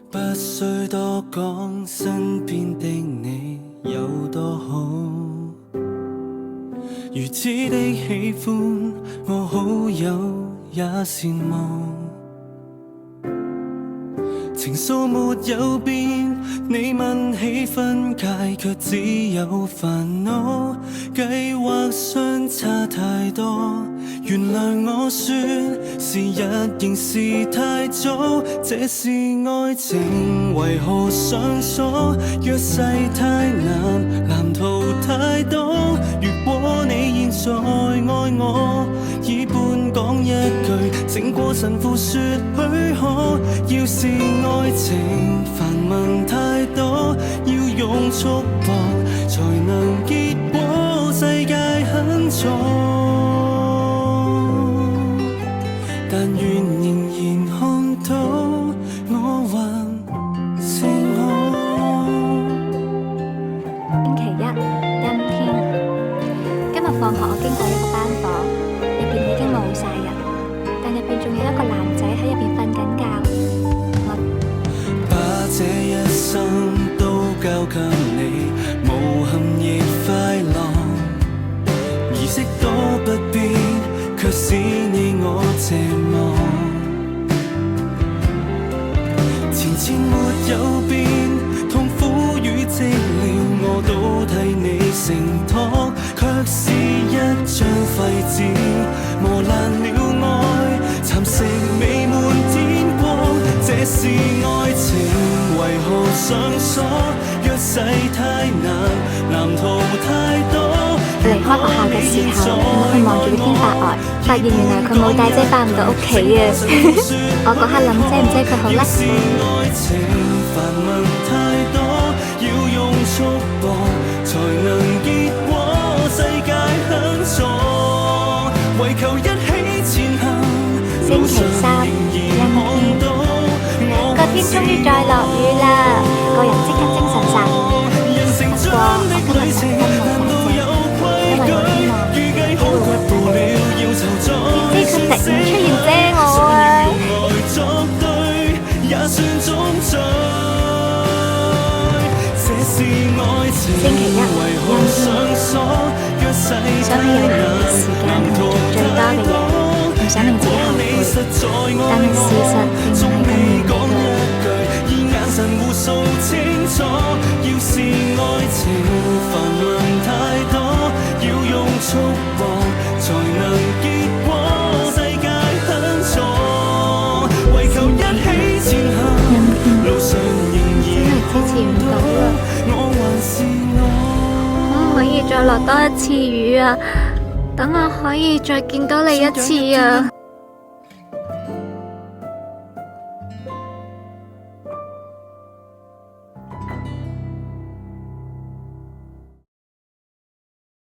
不需多講，身邊的你有多好，如此的喜歡，我好友也羨慕。情愫沒有變，你問起分界，卻只有煩惱。計劃相差太多，原諒我說時日仍是太早。這是愛情為何上鎖？約誓太難，藍圖太多。如果你現在愛我，以半講一句，勝過神父說許可。要是愛情繁文太多，要用束縛才能結果。世界很錯，但願仍然看到我還是我。星期一，陰天。今日放學我經過一個班房，入邊已經冇晒人，但入邊仲有一個男仔喺入邊瞓緊覺。把這一生都交給你，無憾亦快樂。儀式都不必，卻使你我這麼前沒有變，痛苦與寂寥我都替你承托，卻是一張廢紙磨爛了愛，蠶食未滿天光。這是愛情為何上鎖？約誓太難，藍圖太多。離開學校嘅時候，我望住個天發呆，發現原來佢冇帶遮返唔到屋企啊！我嗰刻諗遮唔遮佢好呢？愛情繁文太多，要用束縛才能結果。世界很錯，為求一起前行。星期三，陰天。個天終於再落雨啦，個人即刻精神晒。不過我今日特登冇帶遮，因為我希望你會回來。點知佢突然出現遮我啊！星期一，陰天。想喺有限嘅時間裏做最多嘅嘢，唔想令自己後悔，但係事實並唔係咁完美㗎。互數清楚，要是愛情繁文太多，要用束縛才能結果。世界很錯，為求一起前行，路上仍然真係支持唔到啦！我還是我。可唔可以再落多一次雨啊？等我可以再見到你一次啊！